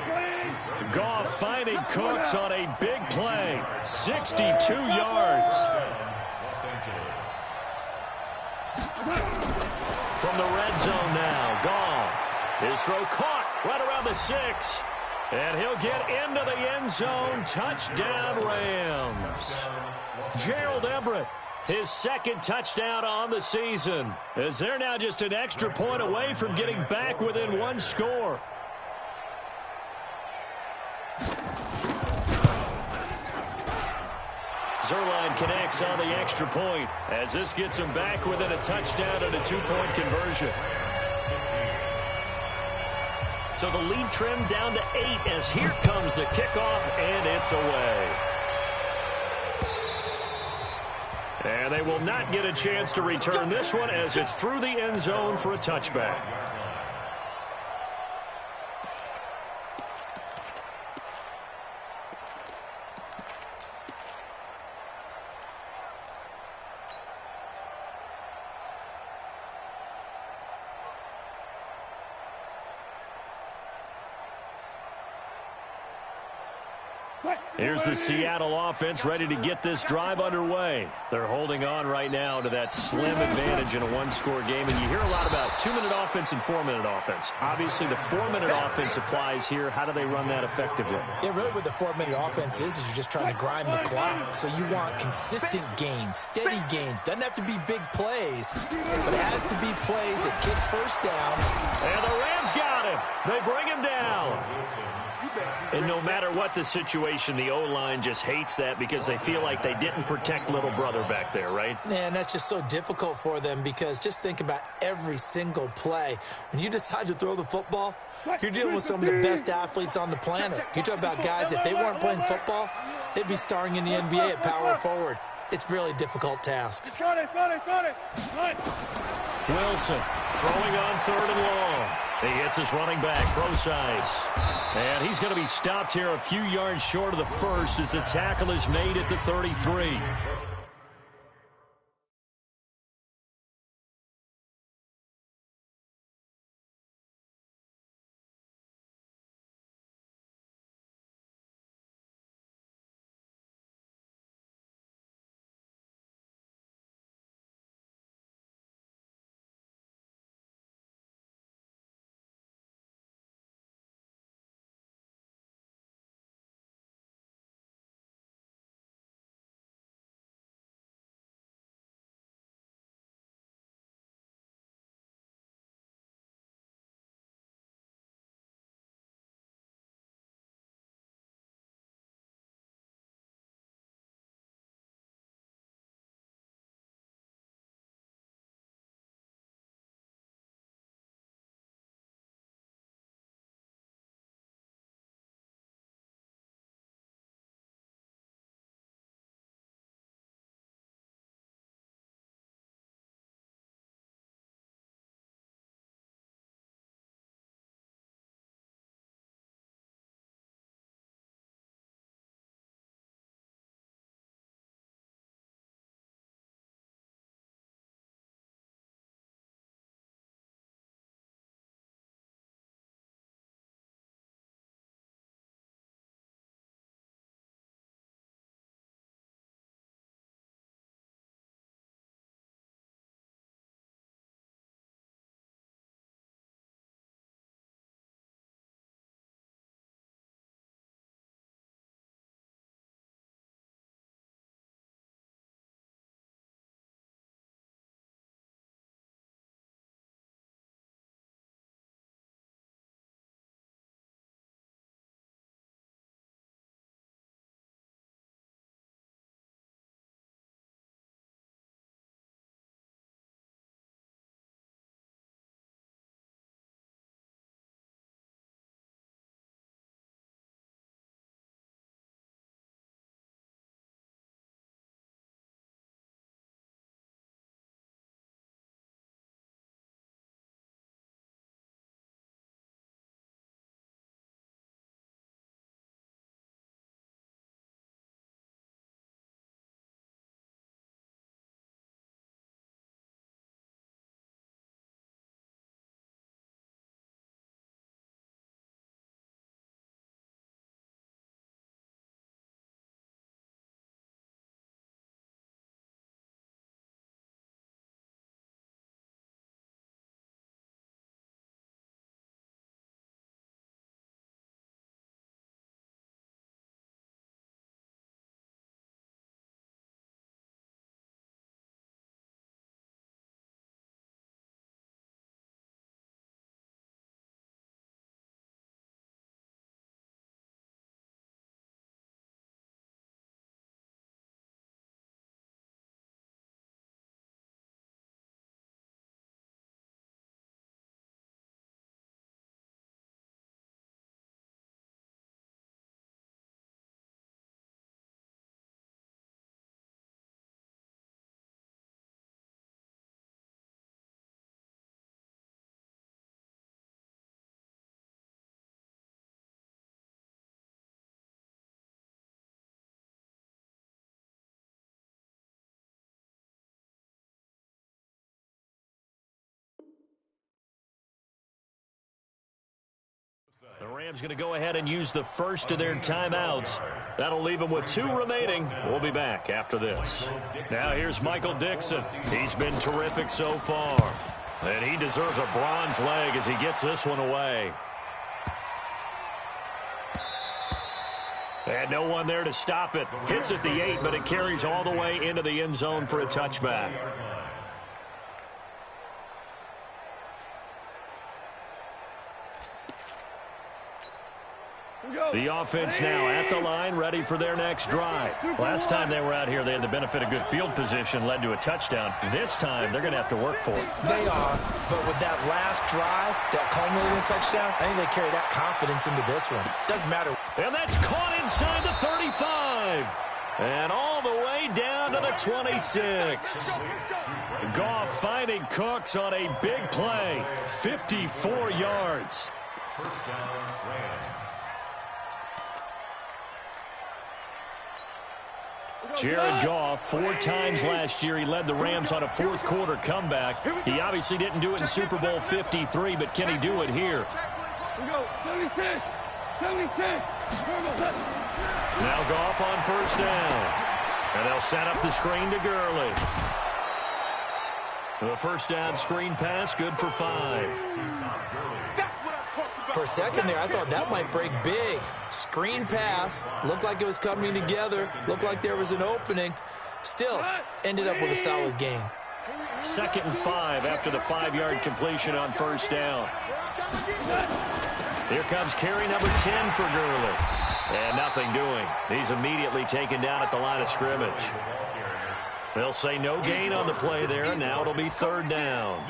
Goff finding Cooks on a big play. 62 yards. From the red zone now, Goff. His throw caught right around the 6. And he'll get into the end zone. Touchdown, Rams. Gerald Everett, his 2nd touchdown on the season, as they're now just an extra point away from getting back within 1 score. Zerline connects on the extra point, as this gets him back within a touchdown and a 2-point conversion. So the lead trimmed down to 8 as here comes the kickoff, and it's away. And they will not get a chance to return this one as it's through the end zone for a touchback. Here's the Seattle offense ready to get this drive underway. They're holding on right now to that slim advantage in a 1-score game. And you hear a lot about 2-minute offense and 4-minute offense. Obviously, the 4-minute offense applies here. How do they run that effectively? Yeah, really what the 4-minute offense is you're just trying to grind the clock. So you want consistent gains, steady gains. Doesn't have to be big plays, but it has to be plays that gets 1st downs. And the Rams got him. They bring him down. And no matter what the situation, the O-line just hates that because they feel like they didn't protect little brother back there, right? And that's just so difficult for them because just think about every single play. When you decide to throw the football, you're dealing with some of the best athletes on the planet. You talk about guys, if they weren't playing football, they'd be starring in the NBA at power forward. It's a really difficult task. Got it. Wilson throwing on 3rd and long. He hits his running back, Brosize. And he's going to be stopped here a few yards short of the 1st as the tackle is made at the 33. Rams going to go ahead and use the first of their timeouts. That'll leave them with 2 remaining. We'll be back after this. Now here's Michael Dixon. He's been terrific so far. And he deserves a bronze leg as he gets this one away. And no one there to stop it. Hits at the 8, but it carries all the way into the end zone for a touchback. The offense now at the line, ready for their next drive. Last time they were out here, they had the benefit of good field position, led to a touchdown. This time, they're going to have to work for it. They are, but with that last drive, that culminating touchdown, I think they carry that confidence into this one. Doesn't matter. And that's caught inside the 35. And all the way down to the 26. Goff finding Cooks on a big play. 54 yards. First down, Rams. Jared Goff, 4 times last year, he led the Rams on a fourth-quarter comeback. He obviously didn't do it in Super Bowl 53, but can he do it here? We go. 76. 76. Now Goff on first down. And they'll set up the screen to Gurley. The first down screen pass, good for 5. For a second there, I thought that might break big. Screen pass. Looked like it was coming together. Looked like there was an opening. Still, ended up with a solid game. 2nd and 5 after the 5-yard completion on first down. Here comes carry number 10 for Gurley. And nothing doing. He's immediately taken down at the line of scrimmage. They'll say no gain on the play there. Now it'll be 3rd down.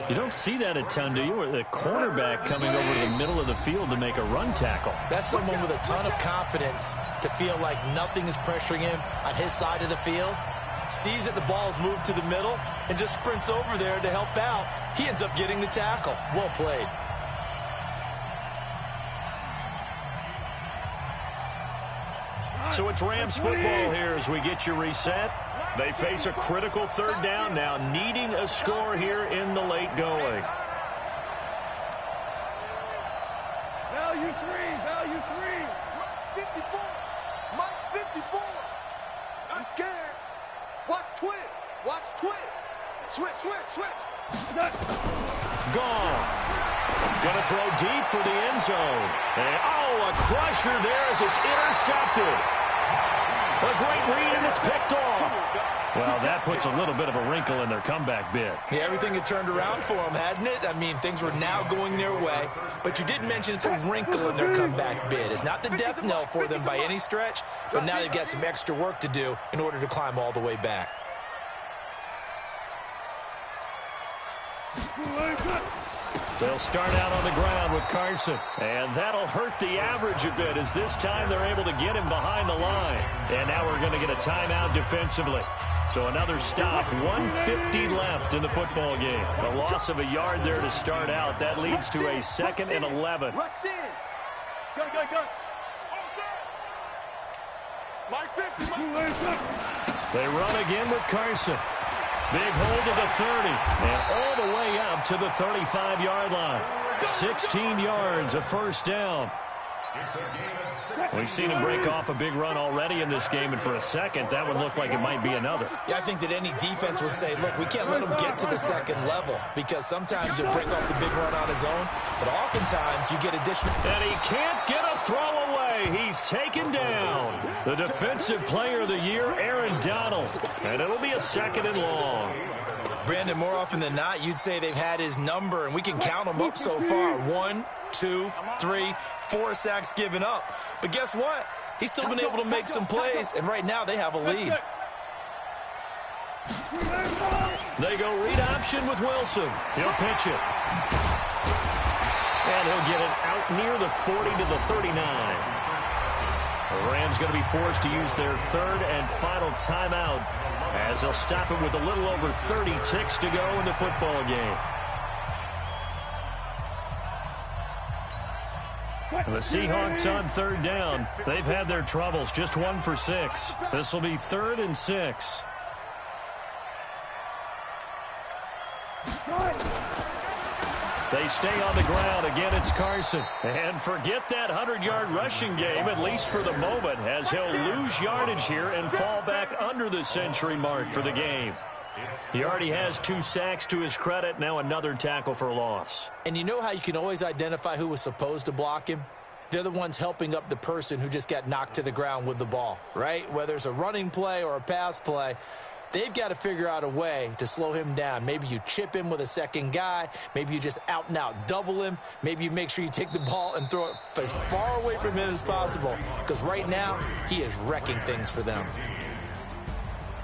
You don't see that a ton, do you? Or the cornerback coming over to the middle of the field to make a run tackle. That's someone with a ton of confidence to feel like nothing is pressuring him on his side of the field. Sees that the ball's moved to the middle and just sprints over there to help out. He ends up getting the tackle. Well played. So it's Rams football here as we get you reset. They face a critical 3rd down now, needing a score here in the late going. Value 3. Value 3. 54. Mike 54. I'm scared. Watch twist. Watch twist. Switch, switch, switch. Gone. Going to throw deep for the end zone. And, a crusher there as it's intercepted. A great read, and it's picked off. Well, that puts a little bit of a wrinkle in their comeback bid. Yeah, everything had turned around for them, hadn't it? I mean, things were now going their way. But you did mention it's a wrinkle in their comeback bid. It's not the death knell for them by any stretch, but now they've got some extra work to do in order to climb all the way back. They'll start out on the ground with Carson. And that'll hurt the average a bit as this time they're able to get him behind the line. And now we're going to get a timeout defensively. So another stop, 1:50 left in the football game. A loss of a yard there to start out. That leads to a 2nd and 11. Rush in. Go, go, go. Mike 50. They run again with Carson. Big hold to the 30, and all the way up to the 35-yard line. 16 yards, a first down. We've seen him break off a big run already in this game, and for a second, that one looked like it might be another. Yeah, I think that any defense would say, look, we can't let him get to the 2nd level, because sometimes he'll break off the big run on his own, but oftentimes you get additional. And he can't get a throw away. He's taken down. The Defensive Player of the Year, Aaron Donald. And it'll be a 2nd and long. Brandon, more often than not, you'd say they've had his number, and we can count them up so far. 1, 2, 3, 4 sacks given up. But guess what? He's still been able to make some plays, and right now they have a lead. They go read option with Wilson. He'll pitch it. And he'll get it out near the 40 to the 39. The Rams going to be forced to use their 3rd and final timeout as they'll stop it with a little over 30 ticks to go in the football game. The Seahawks on 3rd down. They've had their troubles, just 1 for 6. This will be 3rd and 6. They They stay on the ground. Again, it's Carson. And forget that 100-yard rushing game, at least for the moment, as he'll lose yardage here and fall back under the century mark for the game. He already has 2 sacks to his credit. Now another tackle for loss. And you know how you can always identify who was supposed to block him? They're the ones helping up the person who just got knocked to the ground with the ball, right? Whether it's a running play or a pass play, they've got to figure out a way to slow him down. Maybe you chip him with a second guy. Maybe you just out-and-out double him. Maybe you make sure you take the ball and throw it as far away from him as possible, because right now he is wrecking things for them.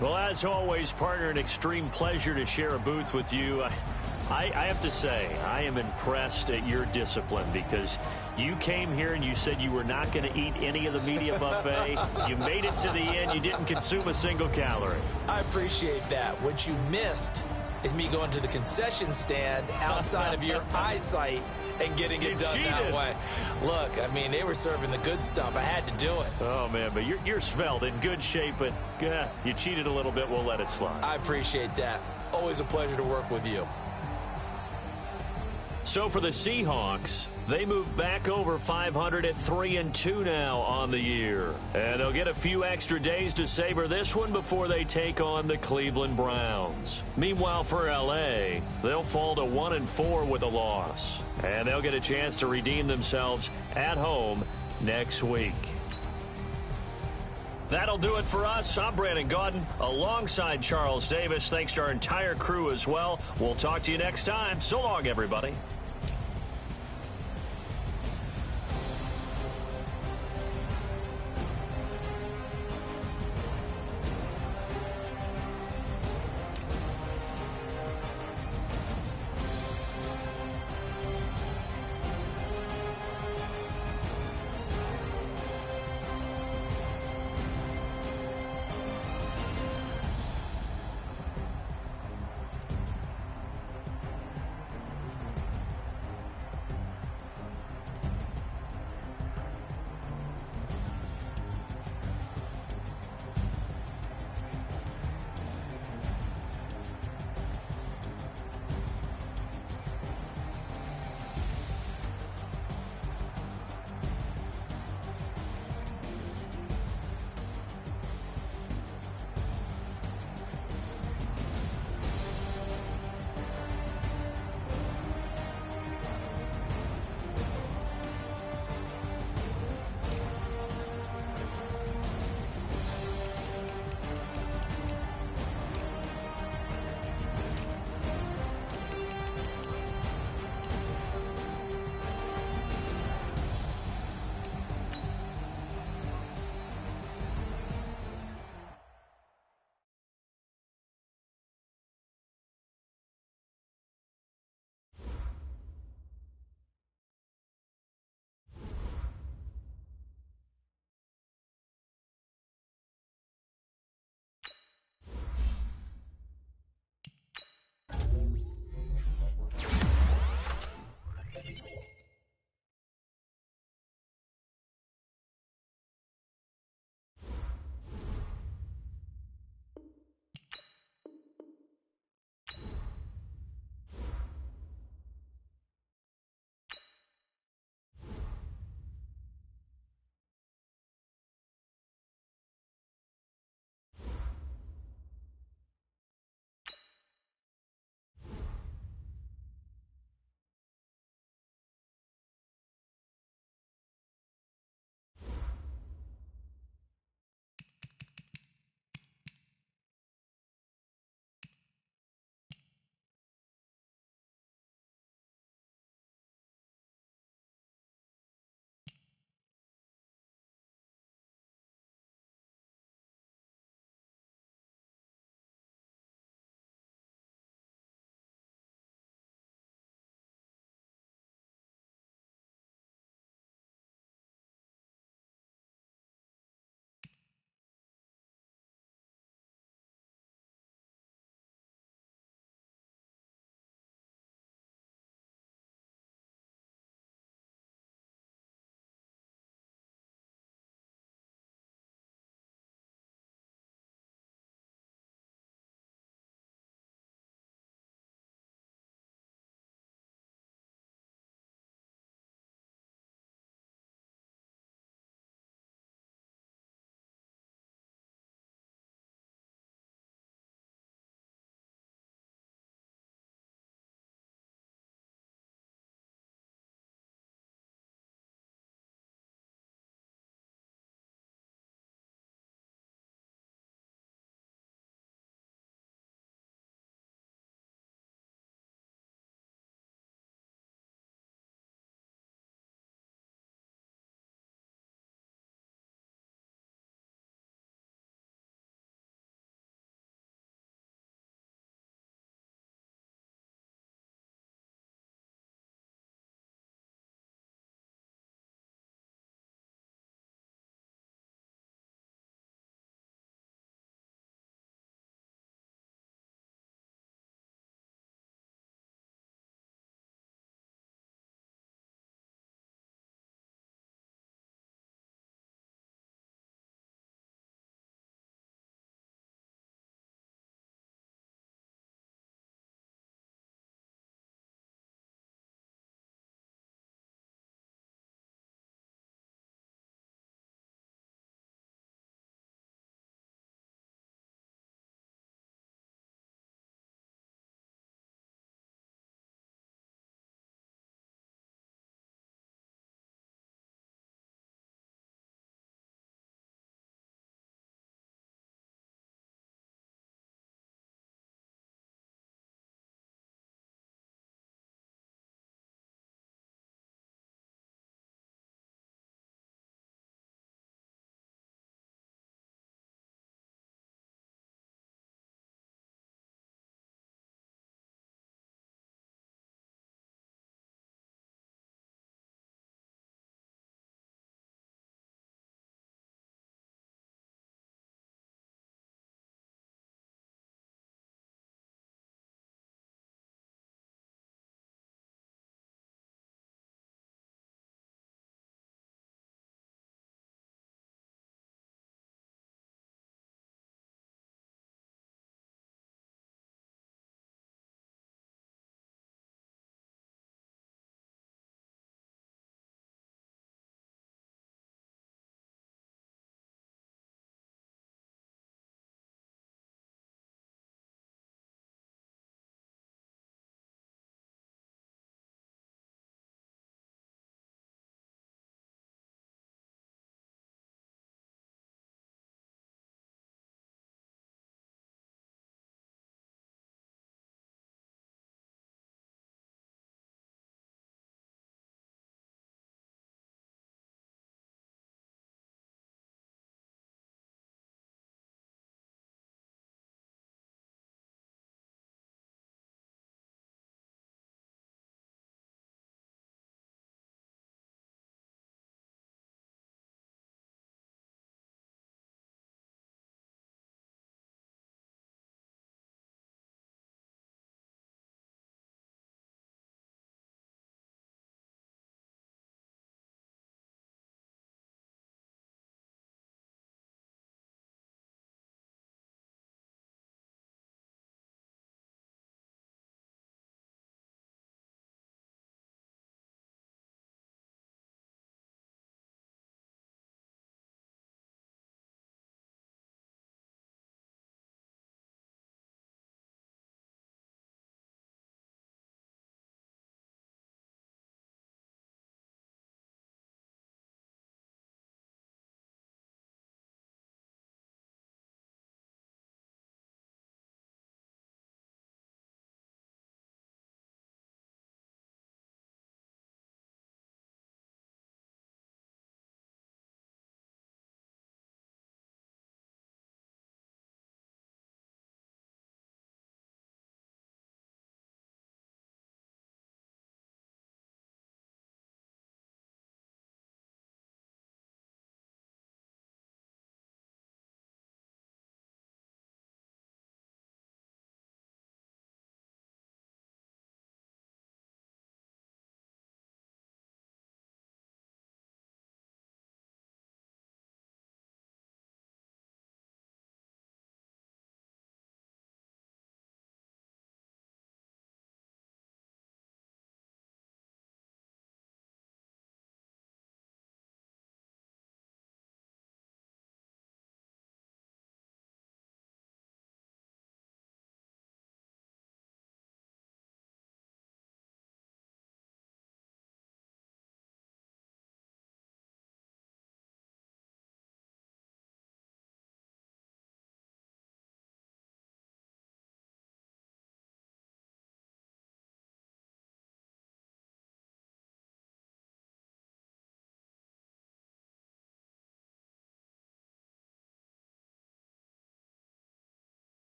Well, as always, partner, an extreme pleasure to share a booth with you. I have to say, I am impressed at your discipline, because you came here and you said you were not going to eat any of the media buffet. You made it to the end. You didn't consume a single calorie. I appreciate that. What you missed is me going to the concession stand outside of your eyesight and getting it done that way. Look, I mean, they were serving the good stuff. I had to do it. Oh, man, but you're svelte, in good shape, but you cheated a little bit. We'll let it slide. I appreciate that. Always a pleasure to work with you. So for the Seahawks, they move back over 500 at 3-2 now on the year. And they'll get a few extra days to savor this one before they take on the Cleveland Browns. Meanwhile, for L.A., they'll fall to 1-4 with a loss. And they'll get a chance to redeem themselves at home next week. That'll do it for us. I'm Brandon Gaudin alongside Charles Davis. Thanks to our entire crew as well. We'll talk to you next time. So long, everybody.